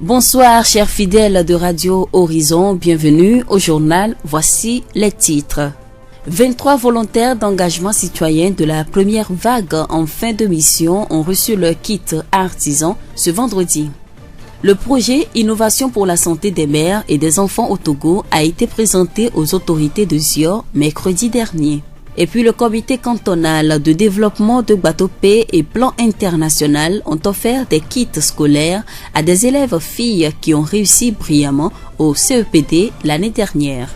Bonsoir chers fidèles de Radio Horizon, bienvenue au journal, voici les titres. 23 volontaires d'engagement citoyen de la première vague en fin de mission ont reçu leur kit artisan ce vendredi. Le projet Innovation pour la santé des mères et des enfants au Togo a été présenté aux autorités de Zior mercredi dernier. Et puis le comité cantonal de développement de Guatopé et Plan International ont offert des kits scolaires à des élèves filles qui ont réussi brillamment au CEPD l'année dernière.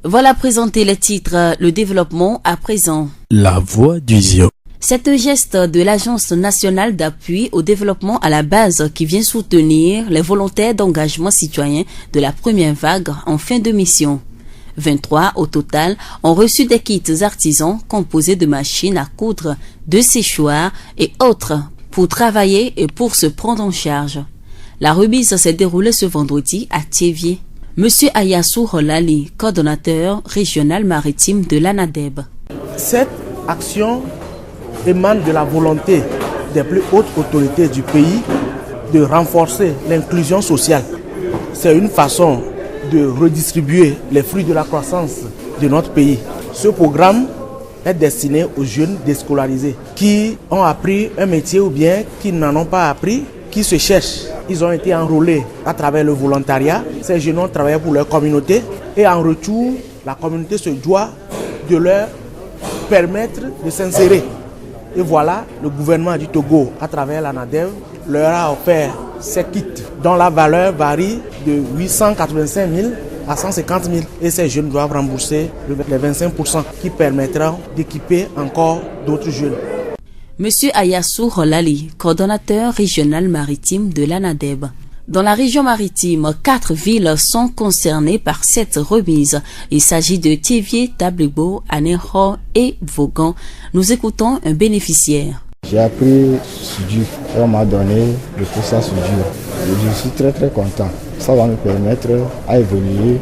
Voilà présenter les titres, le développement à présent. La voix du Zior. C'est un geste de l'Agence nationale d'appui au développement à la base qui vient soutenir les volontaires d'engagement citoyen de la première vague en fin de mission. 23 au total ont reçu des kits artisans composés de machines à coudre, de séchoirs et autres pour travailler et pour se prendre en charge. La remise s'est déroulée ce vendredi à Thiévié. Monsieur Ayassou Rolali, coordonnateur régional maritime de l'ANADEB. Cette action émane de la volonté des plus hautes autorités du pays de renforcer l'inclusion sociale. C'est une façon de redistribuer les fruits de la croissance de notre pays. Ce programme est destiné aux jeunes déscolarisés qui ont appris un métier ou bien qui n'en ont pas appris, qui se cherchent. Ils ont été enrôlés à travers le volontariat. Ces jeunes ont travaillé pour leur communauté et en retour, la communauté se doit de leur permettre de s'insérer. Et voilà, le gouvernement du Togo, à travers l'ANADEB, leur a offert ces kits dont la valeur varie de 885 000 à 150 000. Et ces jeunes doivent rembourser les 25% qui permettront d'équiper encore d'autres jeunes. Monsieur Ayassou Rolali, coordonnateur régional maritime de l'ANADEB. Dans la région maritime, 4 villes sont concernées par cette remise. Il s'agit de Thiévié, Tablibo, Anéro et Vaughan. Nous écoutons un bénéficiaire. J'ai appris Soudure. On m'a donné le cours à Soudure. Je suis très content. Ça va me permettre à évoluer.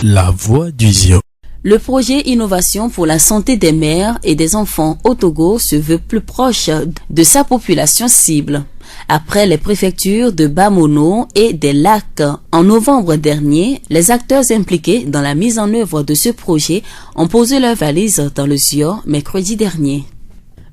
La voix du Zior. Le projet Innovation pour la santé des mères et des enfants au Togo se veut plus proche de sa population cible. Après les préfectures de Bamono et des Lacs, en novembre dernier, les acteurs impliqués dans la mise en œuvre de ce projet ont posé leurs valises dans le Zior mercredi dernier.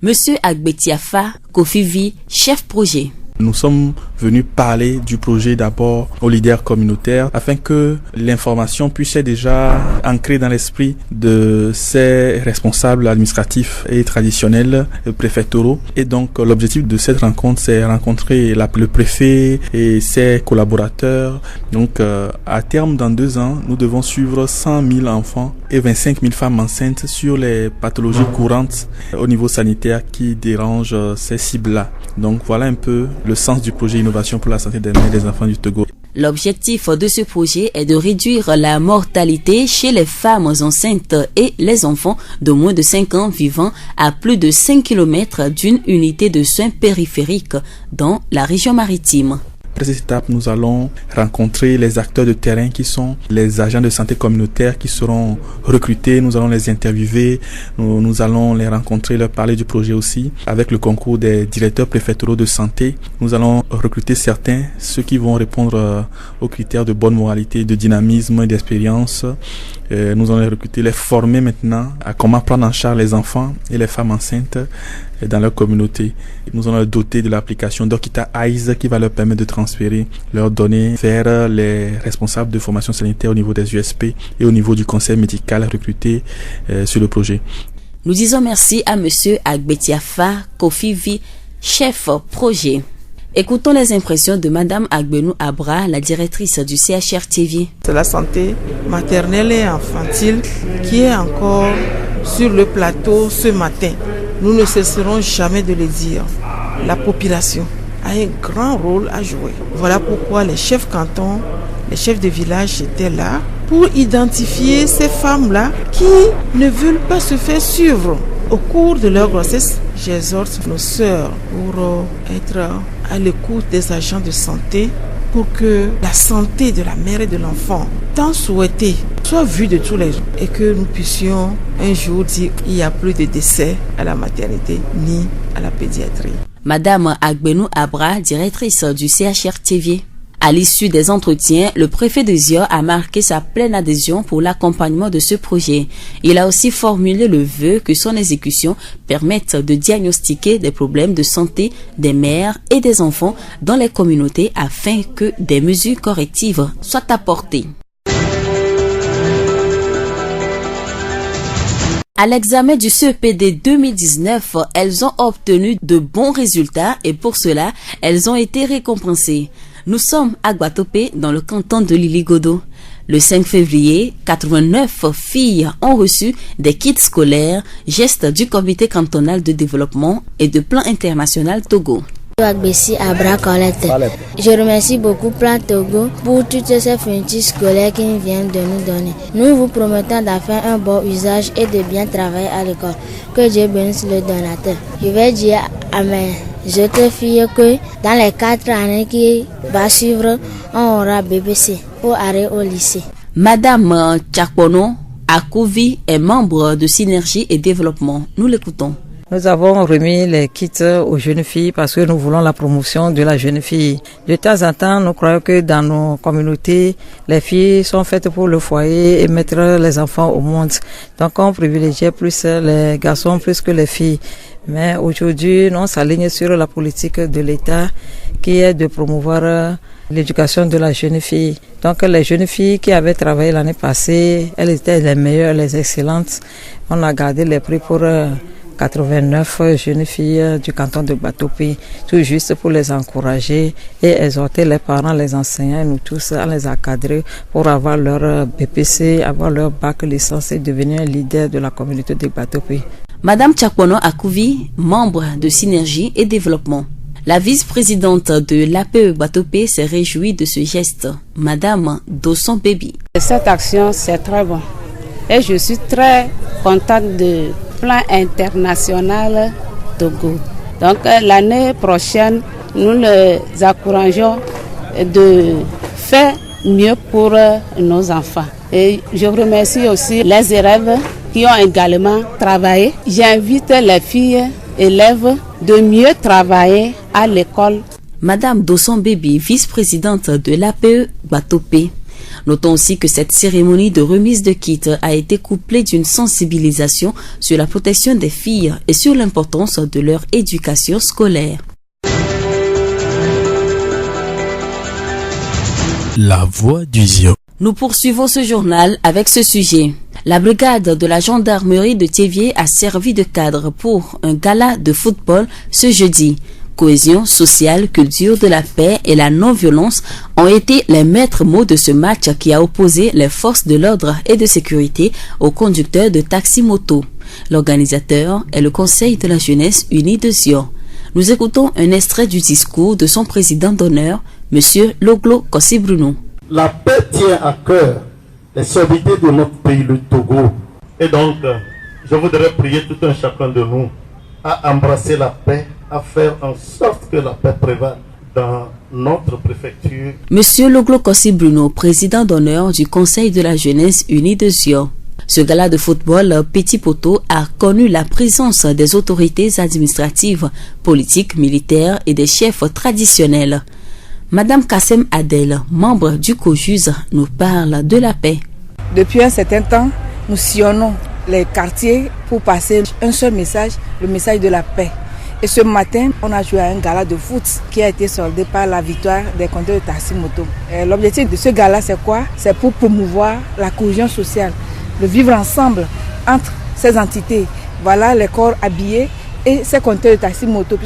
Monsieur Agbetiafa Kofivi, chef projet. Nous sommes venus parler du projet d'abord aux leaders communautaires afin que l'information puisse être déjà ancrée dans l'esprit de ces responsables administratifs et traditionnels préfectoraux. Et donc l'objectif de cette rencontre, c'est rencontrer le préfet et ses collaborateurs. Donc à terme, dans 2 ans, nous devons suivre 100 000 enfants et 25 000 femmes enceintes sur les pathologies courantes au niveau sanitaire qui dérangent ces cibles-là. Donc voilà un peu le sens du projet Innovation pour la santé des mères et des enfants du Togo. L'objectif de ce projet est de réduire la mortalité chez les femmes enceintes et les enfants de moins de 5 ans vivant à plus de 5 km d'une unité de soins périphériques dans la région maritime. Après cette étape, nous allons rencontrer les acteurs de terrain qui sont les agents de santé communautaire qui seront recrutés. Nous allons les interviewer, nous allons les rencontrer, leur parler du projet aussi. Avec le concours des directeurs préfectoraux de santé, nous allons recruter certains, ceux qui vont répondre aux critères de bonne moralité, de dynamisme et d'expérience. Nous allons les recruter, les former maintenant à comment prendre en charge les enfants et les femmes enceintes dans leur communauté. Nous allons les doter de l'application Dokita Eyes qui va leur permettre de transférer leurs données vers les responsables de formation sanitaire au niveau des USP et au niveau du conseil médical recruté sur le projet. Nous disons merci à monsieur Agbetiafa Kofivi, chef projet. Écoutons les impressions de Madame Agbenou Abra, la directrice du CHR Thiévié. C'est la santé maternelle et infantile qui est encore sur le plateau ce matin. Nous ne cesserons jamais de le dire. La population a un grand rôle à jouer. Voilà pourquoi les chefs cantons, les chefs de village étaient là pour identifier ces femmes-là qui ne veulent pas se faire suivre. Au cours de leur grossesse, j'exhorte nos sœurs pour être à l'écoute des agents de santé pour que la santé de la mère et de l'enfant, tant souhaitée, soit vu de tous les gens et que nous puissions un jour dire qu'il n'y a plus de décès à la maternité ni à la pédiatrie. Madame Agbenou Abra, directrice du CHR Thiévié. À l'issue des entretiens, le préfet de Zior a marqué sa pleine adhésion pour l'accompagnement de ce projet. Il a aussi formulé le vœu que son exécution permette de diagnostiquer des problèmes de santé des mères et des enfants dans les communautés afin que des mesures correctives soient apportées. À l'examen du CEPD 2019, elles ont obtenu de bons résultats et pour cela, elles ont été récompensées. Nous sommes à Guatopé, dans le canton de Liligodo. Le 5 février, 89 filles ont reçu des kits scolaires, geste du comité cantonal de développement et de plan international Togo. Je remercie beaucoup Plan Togo pour toutes ces fournitures scolaires qu'ils viennent de nous donner. Nous vous promettons d'en faire un bon usage et de bien travailler à l'école. Que Dieu bénisse le donateur. Je vais dire à mes autres filles que dans les 4 années qui vont suivre, on aura BBC pour aller au lycée. Madame Tchakpono Akouvi est membre de Synergie et Développement. Nous l'écoutons. Nous avons remis les kits aux jeunes filles parce que nous voulons la promotion de la jeune fille. De temps en temps, nous croyons que dans nos communautés, les filles sont faites pour le foyer et mettre les enfants au monde. Donc on privilégiait plus les garçons plus que les filles. Mais aujourd'hui, on s'aligne sur la politique de l'État qui est de promouvoir l'éducation de la jeune fille. Donc les jeunes filles qui avaient travaillé l'année passée, elles étaient les meilleures, les excellentes. On a gardé les prix pour 89 jeunes filles du canton de Guatopé, tout juste pour les encourager et exhorter les parents, les enseignants, nous tous à les encadrer pour avoir leur BPC, avoir leur bac licence et devenir un leader de la communauté de Guatopé. Madame Tchakpono Akouvi, membre de Synergie et Développement. La vice-présidente de l'APE Guatopé s'est réjouie de ce geste. Madame Dosson Baby. Cette action, c'est très bon. Et je suis très contente de Plan international Togo. Donc l'année prochaine, nous les encourageons de faire mieux pour nos enfants. Et je remercie aussi les élèves qui ont également travaillé. J'invite les filles élèves de mieux travailler à l'école. Madame Dosson Baby, vice-présidente de l'APE Guatopé. Notons aussi que cette cérémonie de remise de kits a été couplée d'une sensibilisation sur la protection des filles et sur l'importance de leur éducation scolaire. La voix du Zion. Nous poursuivons ce journal avec ce sujet. La brigade de la gendarmerie de Thiévié a servi de cadre pour un gala de football ce jeudi. Cohésion sociale, culture de la paix et la non-violence ont été les maîtres mots de ce match qui a opposé les forces de l'ordre et de sécurité aux conducteurs de taxi-moto. L'organisateur est le Conseil de la jeunesse unie de Zion. Nous écoutons un extrait du discours de son président d'honneur, M. Loglo Kossi-Bruno. La paix tient à cœur les stabilités de notre pays, le Togo. Et donc, je voudrais prier tout un chacun de nous à embrasser la paix, à faire en sorte que la paix prévale dans notre préfecture. Monsieur Loglo Kossi-Bruno, président d'honneur du Conseil de la jeunesse unie de Zion. Ce gala de football Petit Poteau a connu la présence des autorités administratives, politiques, militaires et des chefs traditionnels. Madame Kassem Adel, membre du COJUS, nous parle de la paix. Depuis un certain temps, nous sillonnons les quartiers pour passer un seul message, le message de la paix. Et ce matin, on a joué à un gala de foot qui a été soldé par la victoire des conducteurs de taxi-moto. L'objectif de ce gala, c'est quoi? C'est pour promouvoir la cohésion sociale, le vivre ensemble entre ces entités. Voilà les corps habillés et ces conducteurs de taxi-moto.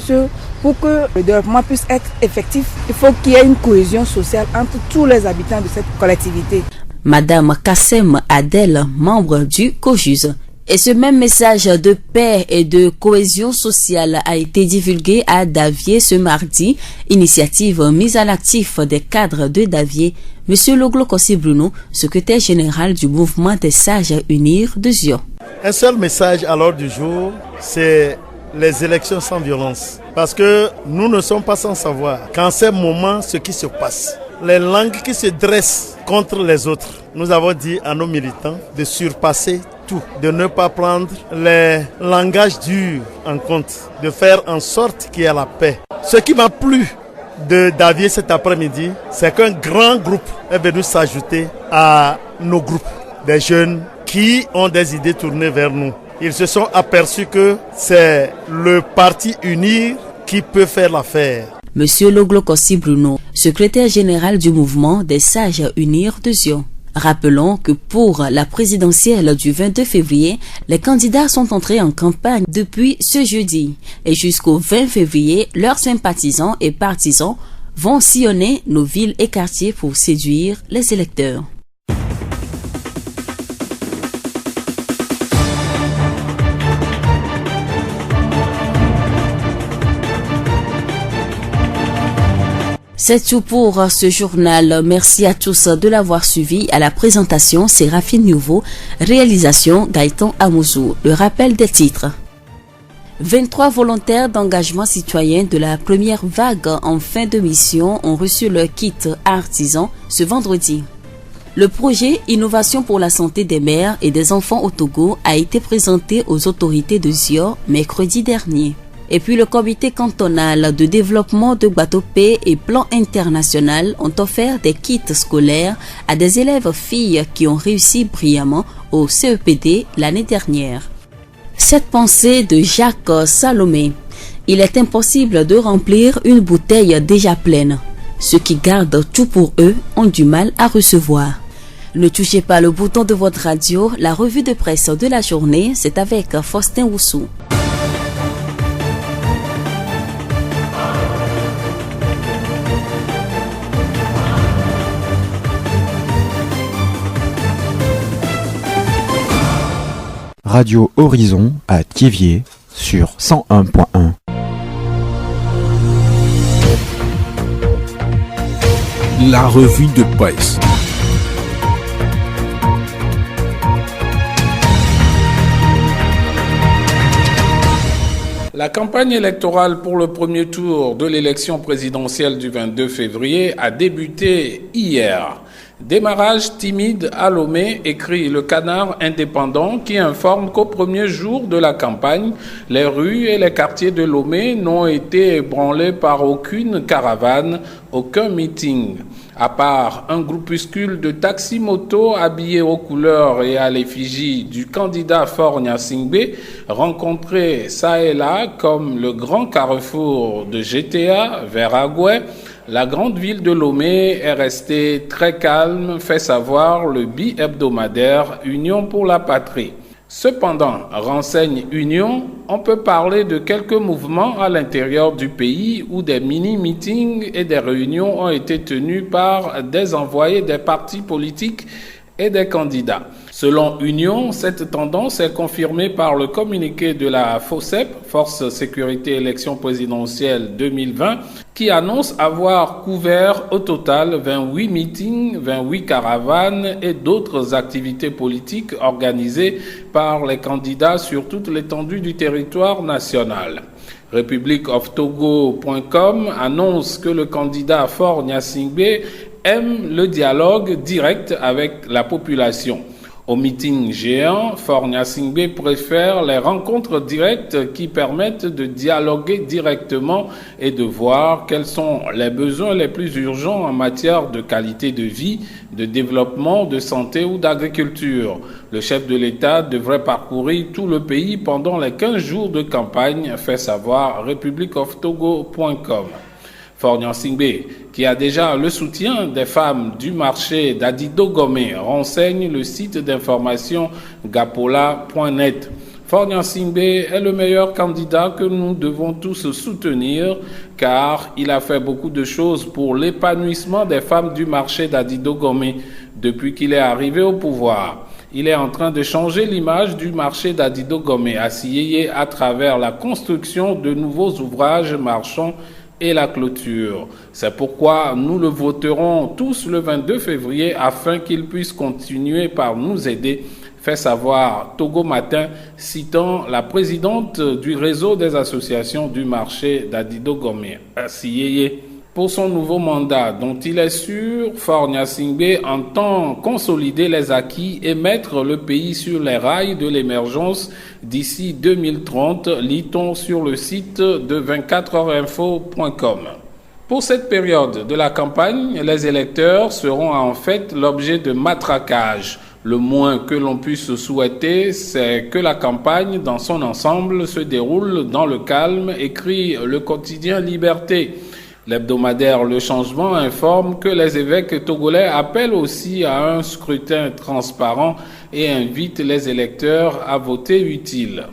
Pour que le développement puisse être effectif, il faut qu'il y ait une cohésion sociale entre tous les habitants de cette collectivité. Madame Kassem Adel, membre du COJUS. Et ce même message de paix et de cohésion sociale a été divulgué à Davier ce mardi, initiative mise à l'actif des cadres de Davier. Monsieur Loglo Kossi-Bruno, secrétaire général du mouvement des sages unis de Zion. Un seul message à l'ordre du jour, c'est les élections sans violence. Parce que nous ne sommes pas sans savoir qu'en ces moments, ce qui se passe, les langues qui se dressent contre les autres. Nous avons dit à nos militants de surpasser tout, de ne pas prendre les langages durs en compte, de faire en sorte qu'il y ait la paix. Ce qui m'a plu de Davier cet après-midi, c'est qu'un grand groupe est venu s'ajouter à nos groupes, des jeunes qui ont des idées tournées vers nous. Ils se sont aperçus que c'est le parti Unir qui peut faire l'affaire. Monsieur Loglokossi Bruno, secrétaire général du mouvement des Sages Unir de Zion. Rappelons que pour la présidentielle du 22 février, les candidats sont entrés en campagne depuis ce jeudi. Et jusqu'au 20 février, leurs sympathisants et partisans vont sillonner nos villes et quartiers pour séduire les électeurs. C'est tout pour ce journal. Merci à tous de l'avoir suivi. À la présentation, Séraphine Nouveau. Réalisation, Gaëtan Amouzou. Le rappel des titres. 23 volontaires d'engagement citoyen de la première vague en fin de mission ont reçu leur kit artisan ce vendredi. Le projet Innovation pour la santé des mères et des enfants au Togo a été présenté aux autorités de Zior mercredi dernier. Et puis le comité cantonal de développement de Guatopé et Plan International ont offert des kits scolaires à des élèves filles qui ont réussi brillamment au CEPD l'année dernière. Cette pensée de Jacques Salomé. Il est impossible de remplir une bouteille déjà pleine. Ceux qui gardent tout pour eux ont du mal à recevoir. Ne touchez pas le bouton de votre radio. La revue de presse de la journée, c'est avec Faustin Oussou. Radio Horizon à Thiéviers sur 101.1. La revue de presse. La campagne électorale pour le premier tour de l'élection présidentielle du 22 février a débuté hier. Démarrage timide à Lomé, écrit le Canard indépendant qui informe qu'au premier jour de la campagne, les rues et les quartiers de Lomé n'ont été ébranlés par aucune caravane, aucun meeting. À part un groupuscule de taxi-moto habillés aux couleurs et à l'effigie du candidat Faure Gnassingbé, rencontré ça et là comme le grand carrefour de GTA vers Agoué, la grande ville de Lomé est restée très calme, fait savoir le bi-hebdomadaire Union pour la Patrie. Cependant, renseigne Union, on peut parler de quelques mouvements à l'intérieur du pays où des mini-meetings et des réunions ont été tenus par des envoyés des partis politiques et des candidats. Selon Union, cette tendance est confirmée par le communiqué de la FOSEP, Force Sécurité Élection Présidentielle 2020, qui annonce avoir couvert au total 28 meetings, 28 caravanes et d'autres activités politiques organisées par les candidats sur toute l'étendue du territoire national. Republicoftogo.com annonce que le candidat Faure Gnassingbé aime le dialogue direct avec la population. Au meeting géant, Faure Gnassingbé préfère les rencontres directes qui permettent de dialoguer directement et de voir quels sont les besoins les plus urgents en matière de qualité de vie, de développement, de santé ou d'agriculture. Le chef de l'État devrait parcourir tout le pays pendant les 15 jours de campagne, fait savoir republicoftogo.com. Faure Gnassingbé, qui a déjà le soutien des femmes du marché d'Adidogomé, renseigne le site d'information gapola.net. Faure Gnassingbé est le meilleur candidat que nous devons tous soutenir car il a fait beaucoup de choses pour l'épanouissement des femmes du marché d'Adidogomé depuis qu'il est arrivé au pouvoir. Il est en train de changer l'image du marché d'Adidogomé à Siyeye à travers la construction de nouveaux ouvrages marchands et la clôture. C'est pourquoi nous le voterons tous le 22 février afin qu'il puisse continuer par nous aider, fait savoir Togo Matin, citant la présidente du réseau des associations du marché d'Adidogomé, Siyeye. Pour son nouveau mandat, dont il est sûr, Faure Gnassingbé entend consolider les acquis et mettre le pays sur les rails de l'émergence d'ici 2030, lit-on sur le site de 24heuresinfo.com. Pour cette période de la campagne, les électeurs seront en fait l'objet de matraquage. Le moins que l'on puisse souhaiter, c'est que la campagne dans son ensemble se déroule dans le calme, écrit le quotidien Liberté. L'hebdomadaire Le Changement informe que les évêques togolais appellent aussi à un scrutin transparent et invitent les électeurs à voter utile.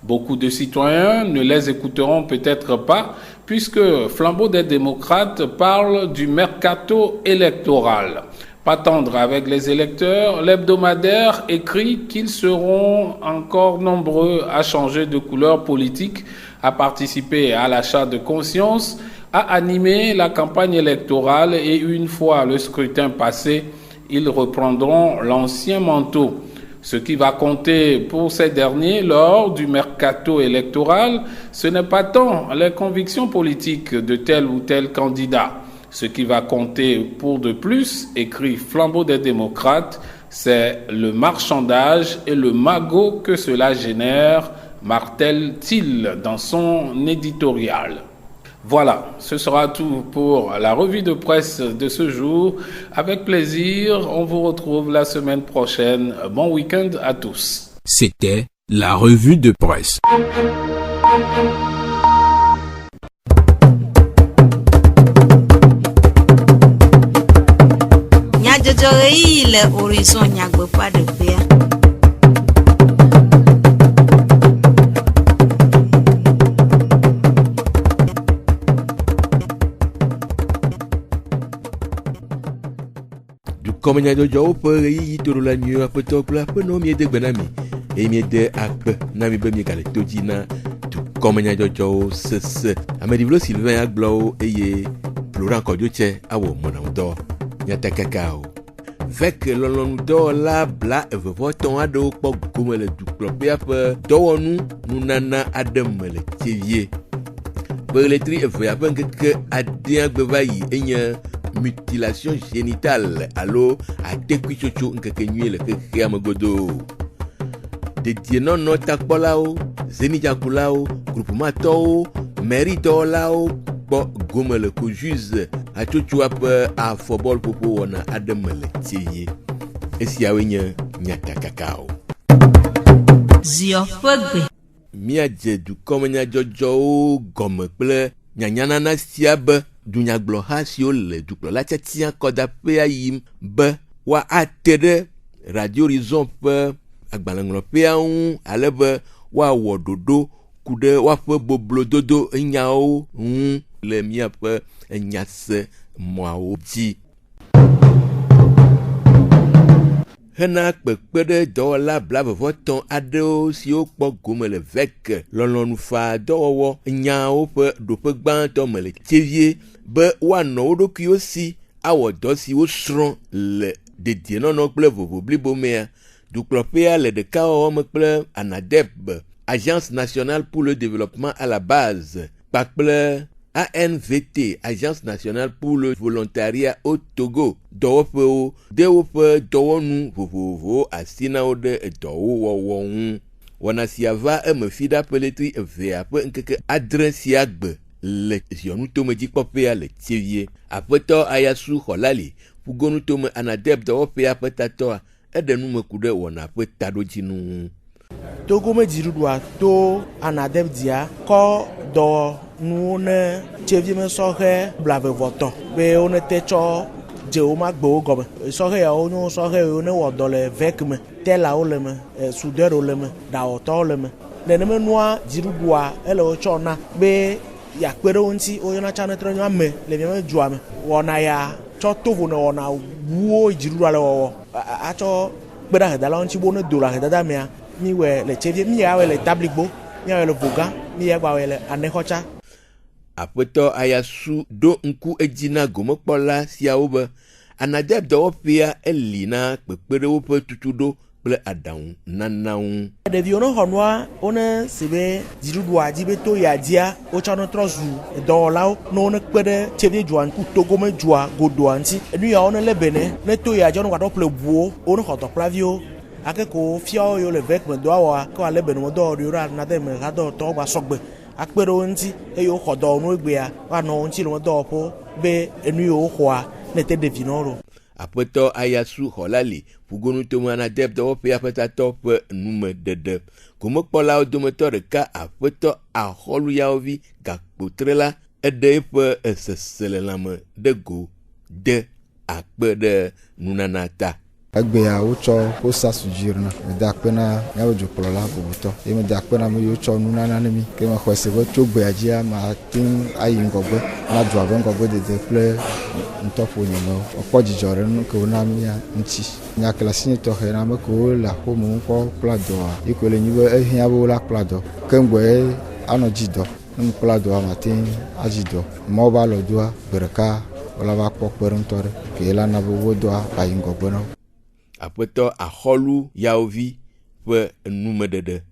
Beaucoup de citoyens ne les écouteront peut-être pas, puisque Flambeau des démocrates parle du mercato électoral. Pas tendre avec les électeurs, l'hebdomadaire écrit qu'ils seront encore nombreux à changer de couleur politique, à participer à l'achat de conscience, à animer la campagne électorale et une fois le scrutin passé, ils reprendront l'ancien manteau. Ce qui va compter pour ces derniers lors du mercato électoral, ce n'est pas tant les convictions politiques de tel ou tel candidat. Ce qui va compter pour de plus, écrit Flambeau des démocrates, c'est le marchandage et le magot que cela génère, martèle-t-il dans son éditorial. Voilà, ce sera tout pour la revue de presse de ce jour. Avec plaisir, on vous retrouve la semaine prochaine. Bon week-end à tous. C'était la revue de presse. Le horizon nyagbe pas de paix. Comme il y a de gens pour y tout la nuit à peu de peu non mieux de benami et mieux de ak nami be mi kale tojina tout comme il y a de gens ce amedivlo Sylvain Agblo et Florent Kodioche awo monaudo nyata kakao vek lolonudo la bla evoton ado po gomele du klopia pe dowonu nunana adem le tivier beletri evya ben que adien gbevayi enya mutilation génitale allo a tekwichocho nkekenye le keke amagodo de dienon no takbolao zenijakulao groupement to mérito lao bo gomele ko juge a chochu ap a football popo wona ademele tiye esi awenya nyata kakao zio fogbe mia je du komenya jojo gomme ple nyanyana na siabe dunya glo hasio le du la chatia koda pe ayim be wa atere radio horizon pe agbalanglo pe un alebe wa wododo kude wa pe boblo dodo nyao le mia pe nyase moao ji hena kpekpede dola blave voton ado si o kpo gomele vek lolonu fa dowo nyao pe do pe gban to mele tievie be wa no odoki osi awo do si o sron le de die no no ple vovo blibo mea du klopea le de ka o me ple ANADEP Agence nationale pour le développement à la base pakple ANVT, Agence nationale pour le volontariat au Togo. Dowopeo, dewope dowonu vovovo asina ode dowo wowon. Wanasiava me fida peletri vea pe nkeke adresiagbe le zionu tome dikpopea le tievie. Apeto ayasu holali pugonu tome ANADEP dowopea petatoa edenu me kude wona pe tadojinu. Togo me dirudwa to ANADEP dia ko do nous ne tiens soirée blave votant mais on était cho Jeoma gbo gobe soirée ya onu soirée on wo dans le vec me tela oleme soudeur oleme da otoleme ne me noa dirudwa ele o chona be ya kwere onti o yana chana trenyo ame le me juame wona ya cho tovu no wona wo dirudwa le wo a cho gbeda hedala onti bo no dola hedada mea mi we le chevie mi ya we le tabligbo mi ya le voga mi ya gba we le anekocha apeto ayasu do nku ejina gomokpola siaobe ANADEP dowopia elina kpekpere wo pe tutudo kple aɖaŋu nanawo. Ɖeviwo ne xɔ nua wone si be dziɖuɖua dzi be to ya dzia wotsɔ ne trɔ zu dɔwɔlawo ne wone kpe ɖe tsevi dzua ku togome dzua godoa ŋuti. Nu yawo ne le bene ne to ya dzɔ ne gbaɖɔ ƒle ʋuwo wone xɔ dɔkplaviwo. Ake ko fiawo yo le vek me dɔ awɔa ko ale bene me dɔwɔɖiwo ɖe na de me ha dɔwɔtɔwo gba sɔgbe. Akpe ɖe wo ŋuti eye woxɔ dɔwɔnuwo gbea woanɔ wo ŋuti le me dɔwɔƒewo be enu yiwo xɔa ne te ɖevi nɔ ɖo. Aƒetɔ Ayasu Xɔlali ƒugonu tomana deb dɔwɔƒe aƒetatɔ ƒe numedede. Gomekpɔlawo dometɔ ɖeka aƒetɔ Axɔlu Yawovi Gakpotrela eɖe eƒe seselelãme ɖe go de akpe ɖe nunana ta. Egbea wotsɔ kosa sudzirna meda akpena nyawo dzokplɔla bobotɔ ye meda akpena me yiwo tsɔ nunana ne mi ke me xɔ se be tso gbea dzia mate ayi ŋgɔgbe na du abe ŋgɔgbe dede kple ŋutɔƒo nyemewo wokpɔ dzidzɔ ɖe nu ke wona mia ŋuti nyaklasi tɔxɛ na ame kewo le aƒome ŋu kɔ kpla dɔa yi ko le nyi be ehiã be wola kpla dɔ ke ŋgɔe anɔ dzi dɔ ne mu kpla dɔa mate adzi dɔ mawo ba lɔ doa gbe ɖeka wola va kpɔ kpeɖeŋutɔ ɖe ke la na be wo dɔa ayi ŋgɔgbe na wo. Aƒetɔ Axɔlu Yawovi ƒe numedede.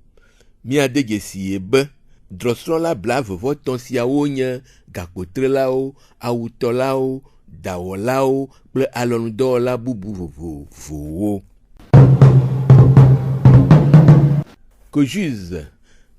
Míade dzesie be drɔsrɔ̃la blavevɔtɔ̃ siawo nye gakpotrelawo, awutɔlawo, dawɔlawo kple alɔnudɔwɔla bubu vovovowo. COJUS,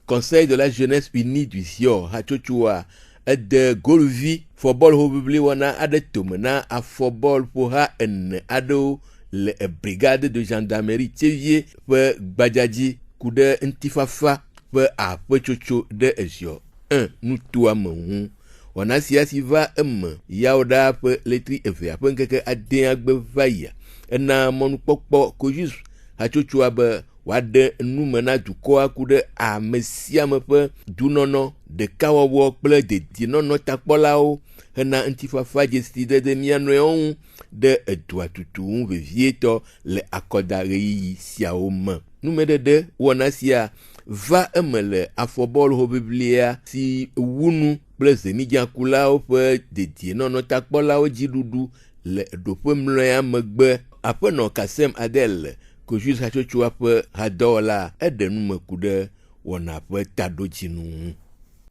Conseil de la Jeunesse Unie du Sior, hatsotsoa ede golvi fɔbɔl hoʋiʋli wɔna aɖe tome na afɔbɔl ƒoha ene aɖewo le brigade de gendarmerie Tievie ƒe gbadzadzi ku ɖe ŋutifafa ƒe aƒetsotso ɖe eziɔ 1 nutoa me ŋu. Wɔna sia si va eme yawo ɖa ƒe letri evea ƒe ŋkeke adea gbe va yia. Ena mɔnukpɔkpɔ COJUS hatsotsoa be wòaɖe nume na dukɔa ku ɖe ame sia ame ƒe dunɔnɔ, ɖekawɔwɔ kple dedienɔnɔ takpɔlawo hena ŋutifafa dzesi dede mia nɔewo ŋu ɖe edua tutu ŋu vevietɔ le akɔda ɣeyiɣi siawo me. Numeɖeɖe wɔna sia va eme le afɔbɔl hoʋiʋlia si wunu kple zenidzakulawo ƒe dedienɔnɔ takpɔlawo dziɖuɖu le ɖoƒe mlɔea megbe. Aƒenɔ Kasem Adel COJUS hatsotsoa ƒe hadɔwɔla eɖe nume ku ɖe wɔna ƒe taɖodzinu ŋu.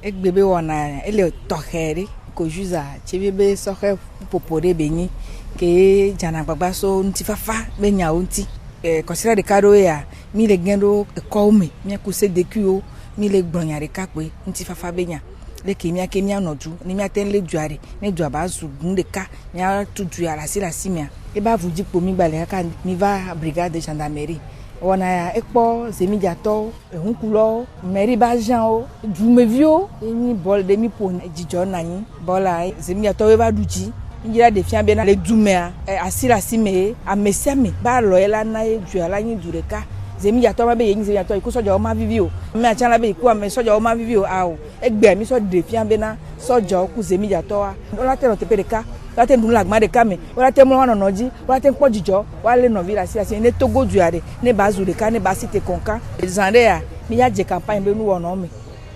Egbe be wɔna ele tɔxɛ ɖe COJUS tsevi be sɔxe ƒoƒo ɖe be nyi ke dzanagbagba so ŋutifafa be nyawo ŋuti. Kɔsira ɖeka ɖo ya mi le gẽ ɖo ekɔwo me miaku sedekuiwo mi le gblɔnya ɖeka kpe ŋutifafa be nya leke miake mianɔ du ne miate le dua ɖe ne dua ba zu nu ɖeka miatu dua le asi mia eba vu dzikpo mi gbalẽ kaka mi va brigade de gendarmerie wɔna ya ekpɔ zemidzatɔwo ehukulɔwo mairie ba agentwo dumeviwo mi bɔl ɖe mi ƒo dzidzɔ na anyi bɔla zemidzatɔwo va ɖu dzi ndzira ɖe fia bena le dumea asi me ame sia ame ba lɔ la na ye dua la nyi du ɖeka zemidzatɔ ma be yenyi zemidzatɔ yiku sɔdzawo ma vivi o ame atsã la be yiku ame sɔdzawo ma vivi o awo egbea mi sɔ ɖe fia bena sɔdzawo ku zemidzatɔwa wola te nɔ teƒe ɖeka wola te nu le agba ɖeka me wola te mlɔ wanɔnɔ dzi wola te kpɔ dzidzɔ woalé nɔvi le asi ne togo dua ɖe ne ba zu ɖeka ne ba si te kɔnka zã ɖe ya mi ya dze campagne be nuwɔnɔ me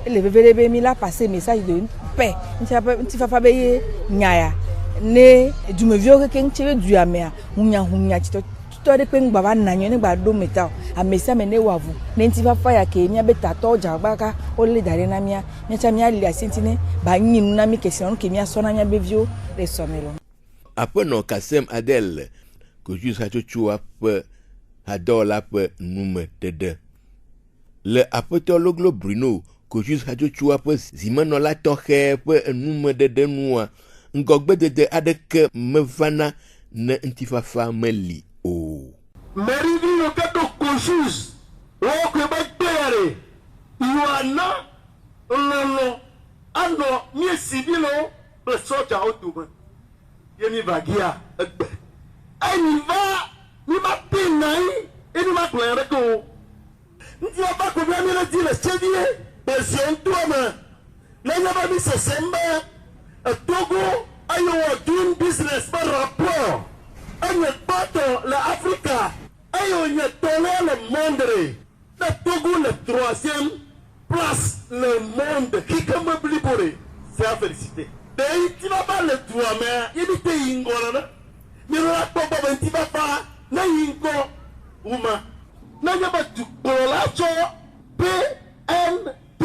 ele veve ɖe be mi la passer message de paix ŋutifafa be ye nya ya ne dumeviwo keke ŋuti be dua mea hunya titɔ ɖe kpe ŋgba va nanyo ne gba ɖo me ta o ame sia ame ne wɔ avu ne ŋutifafa ya ke mia be tatɔwo dzagbaka wolé da ɖe na mia miatsã mia li asi ŋuti ne ba nyi nu na mi ke sia nu ke miasɔ na mia be viwo le sɔme lo. Aƒenɔ Kasem Adel COJUS hatsotsoa ƒe hadɔwɔla ƒe numeɖeɖe le aƒetɔ Loglo Bruno COJUS hatsotsoa ƒe zimenɔla tɔxɛ ƒe numeɖeɖe nua ŋgɔgbedede aɖeke mevana ne ŋutifafa meli o. Merivi yo ke do COJUS wo ke ba gbere yoana lolo ano mi sivilo le soja otume ye mi vagia egbe ani va mi ma pinai eni ma gbere ko nti ba ko bia mi le di le chevie besion tuama le nya ba mi sesemba Togo ayo doing business par rapport anye bato la Africa ayo nye tole le monde le Togo le 3e place le monde qui comme blibore c'est à féliciter de tu vas pas le droit mais il était ingona na mi la popo ben ti va pas na ingo uma PNP,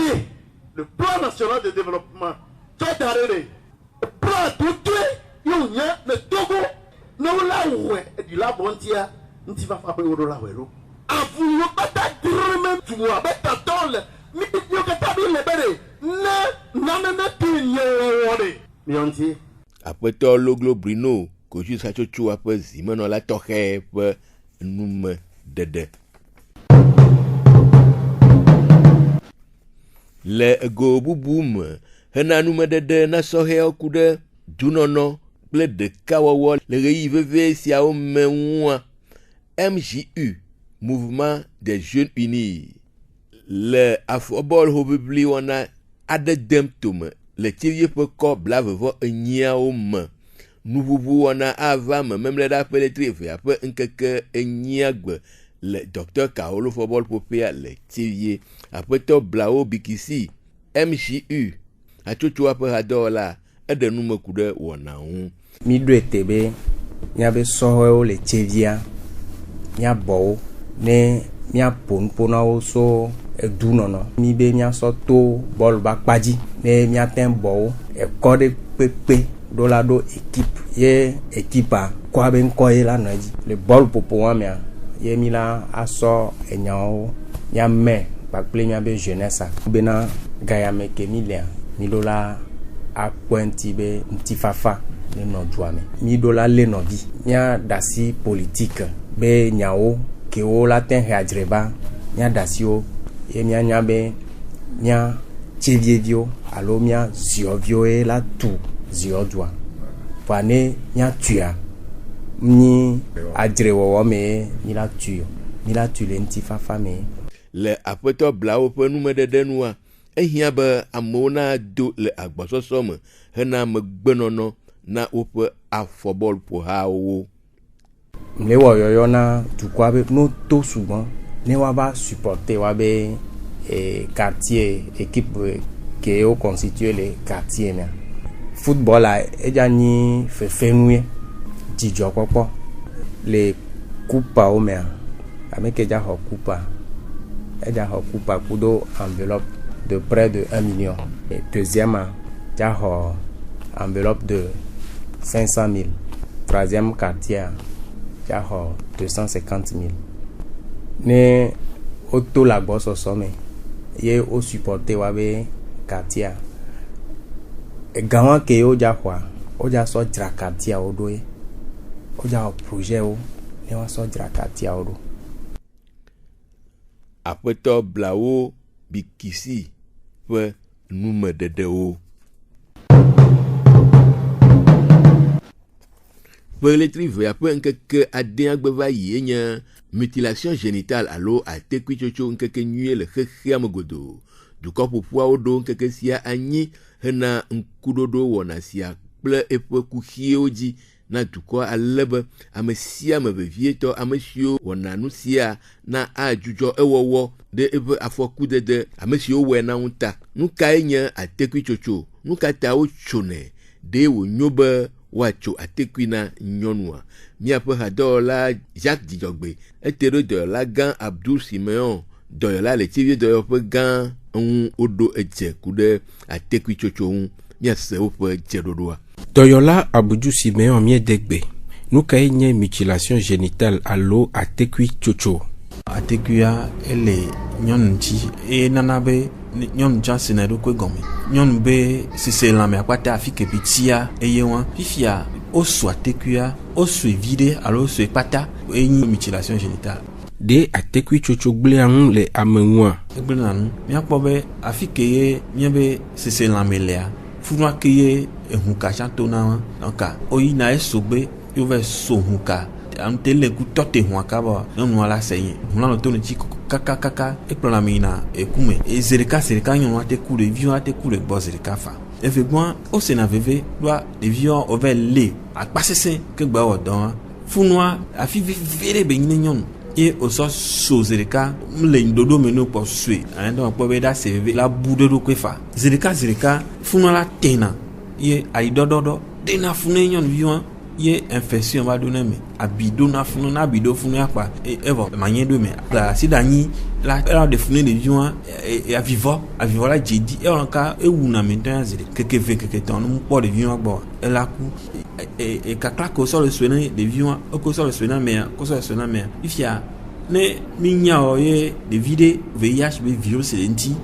le plan national de développement. Le plan tout le Togo, nous la ouais, du la bontia, nous va frapper au dollar. Vous pas ta dream, tu vois, mais ta tole, mais tu n'as pas bien les bébés. Non, après tout le globe Bruno, que je sache tu après Simon la toche pour nous dede. Le go boum, hena nous dede na sohe okude dunono ble de kawawo le rive si a omenwa MJU, Mouvement des Jeunes Unis. Le afobol hobibli wana adedemtum le tivier peut corps blave vo nya om nous vous wana avam même les d'appel trive après un quelque nyagbe le docteur Kaolo fobol popia le tivier après to blao bikisi MJU a tutu après adola et de nous me coude wana on mi do etebe nya be soho le tivier nya bo ne mia pon so edunono mi be mia so to ball ba paji ne mia ten bo e kode pepe do la do équipe ye équipe ko ben ko ye la naji le ball popo wa mia ye mi la aso enyao ya me ba ple mia be jeunesse bena gaya me ke mi le mi do la a pointi be ntifafa ne no duame mi do la le no bi mia dasi politique be nyao ke o la ten hadreba nya dasio e mia nya be nya chevievio alo mia ziovio e la tu ziodwa pane nya tua ni adrewo me ni la tuyo ni la tu le ntifafa me le apeto blao pe nu me dede nua ehia be amona do le agbososo me hena me gbenono na ope afobol po ha o le wo yoyo na tu kwa be no to souvent ne wa ba supporter wa be quartier équipe que o constituer les quartiers na football a eja ni fefenue jijo popo le coupa o me avec eja ho coupa kudo enveloppe de près de 1 million et deuxième ja ho enveloppe de 500 000 troisième quartier ja ho 250 000 ne auto la bosse somme ye o supporter wa be quartier e gawan ke o ja kwa o ja so dra quartier o do e o ja projet o ne wa so dra quartier o do apeto blao bikisi pe nume dede o Peletri après que adien gbeva yenya mutilation génitale allo a tekwi chocho nkeke nuye le khekhiam godo du corps pour poa odo nkeke sia anyi hena nkudodo wona sia ple epe kuhie oji na du corps alebe amesia mevieto amesio wona nusia na ajujo ewowo de epe afoku de amesio wena unta nuka enya a tekwi chocho nuka ta o chone de wo nyoba wacho atekwina nyonua miape hadola Jacques Dijogbe etero de la gan Abdul Simeon de la le tivie de pe gan un odo eje kude atekwi chocho un miase ope jedodoa Doyola Abdou Simeon miedegbe nuka enye mutilation génitale allo atekwi chocho atekwia ele nyonji e nanabe nyon jansene do kwe gomi nyon be sise lame akwata afike bitia eyewan fifia osu atekwia osu evide alo osu epata enyi mutilation génitale de atekwi chocho gble an le amenwa egble nanu mi akpobe afike ye mi be sise lame lea funwa keye ehuka chanto na nka oyi na esogbe yo ve so huka antele ku tote huaka ba nonu ala seye hunalo to ni chiko kaka eplona mina ekume ezereka sereka nyon ate ku de vion ate ku de bozereka fa effectivement o sena veve doit de vion over le akpasese ke gba odon funwa afi vere be nyon e o so zereka mle ndodo meno po sue ando po be da seve la bude do kwefa zereka funwa la tena ye ai dododo dena fune nyon vion ye infection va donner mais abido na funu na abido funu apa evo manye do mais la si dani la de funu de vion et à vivre la jedi et on ka e wu na maintenant zile keke ton no po de vion agbo e la ku et kakla ko so le soigner de vion ko so le soigner mais ifia ne minya o ye de vide VIH be virus lenti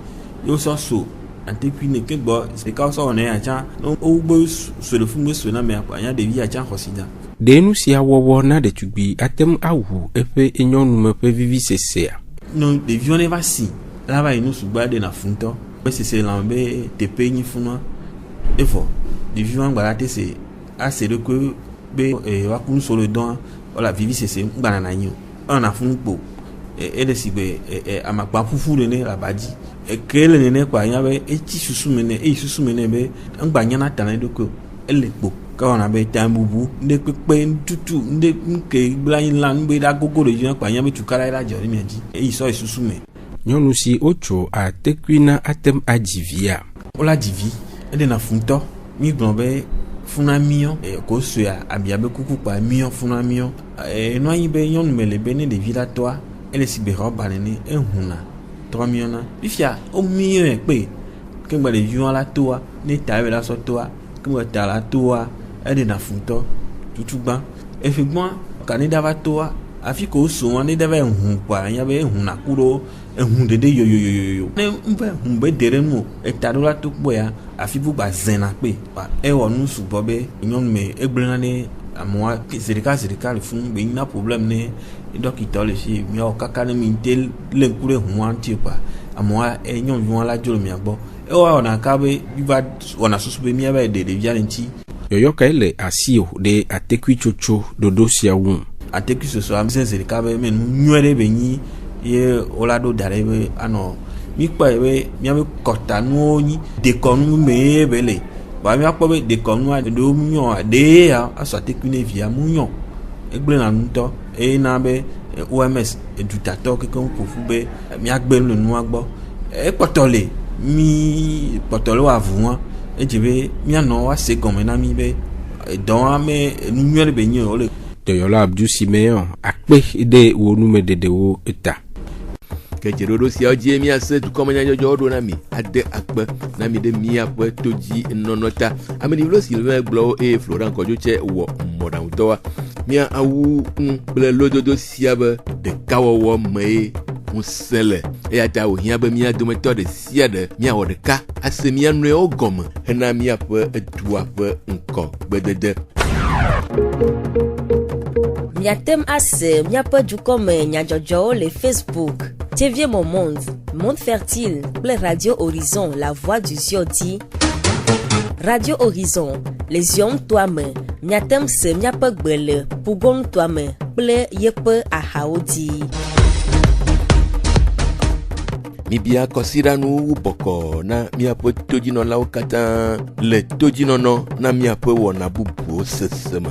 yo so antekune ke bo c'est quand ça on est à tiens au bo sur le fond sur na mais quoi y a des vies à tiens hosida de nous si awowo na de tugbi atem awu efe enyon me pe vivi cca non de vion ne va si là va nous suba de na funto c'est lambe te peñi funa et fort de vion ngbalate c'est assez de que be wa kun sur le don voilà vivi cca ngbalana nyo on a fun po et de si be amakpa fufu de ne la badi ekele nene kwa nyabe eti susumene susumene be ngbanya na tana doko elekpo ka ona be tambubu nde pepe ntutu nde nke blain lan be da gogo de jina kwa nyabe tukara ila jori meji so susume nyonu si ocho a tekwina atem ajivia ola divi ede na funto mi glombe funa mion ko so ya abiabe kuku pa mion funa mion no yin be nyonu mele bene de villa toi ele si be roba nene ehuna 3 millions ifia au mieux pe que ba de vion la toi ni ta la so toi que ba ta la toi e de na funto tutu gba effectivement canada va toi afi ko so ni de ba hun pa ya be hun na kuro hun de yo ne mbe hun be dere mu e ta do la to boya afi bu ba zena pe pa e wonu su bobe nyon me egbena ne amwa zerika le fun be na problème ne donc il tole si mi o kakane mi tel le kure huan ti pa amwa e nyon vion la jolo mi agbo e wa ona ka be viva ona susu be mi aba de vialenti yoyo ka ele asio de atekwi chocho dodo siawu atekwi so amse zerika be men nywere be ni ye olado dare be ano mi pa be mi aba kota nu ni de konu me bele ba mi akpo be de konu a de munyo de ya asatekwi ne via munyo egble na nto e na be OMS edutato kekon ko fu be mi agbe nu nu agbo e potole mi potole wa vuan e jebe mi ano wa se comme na mi be don ame nu nyere be nyi ole de yola Abdou Simeon akpe de wonu medede wo eta kejerodo si oji mi ase tu komanya jojo do na mi ade akpe na mi de mi akpe toji nonota ameni vlo si le glo e Florent Kojoche wo modan utowa mi awu ble lododo siabe de kawowo me musele e ata o hia be mi adometo de siade mi awo de ka ase mi anu e ogom na mi akpe edua pe nko gbedede Miatem ase miape du comme nyajojo le Facebook TV Mon Monde Fertile, Blé Radio Horizon, La Voix du Ziodi, Radio Horizon, Les Yom Toi-même, Miatem se miape gbele, Pougon Toi-même, Blé Yepe Ahaodi. Mibia kosira nu boko na miape tojino la okata le tojino no na miape wona bubu sesema.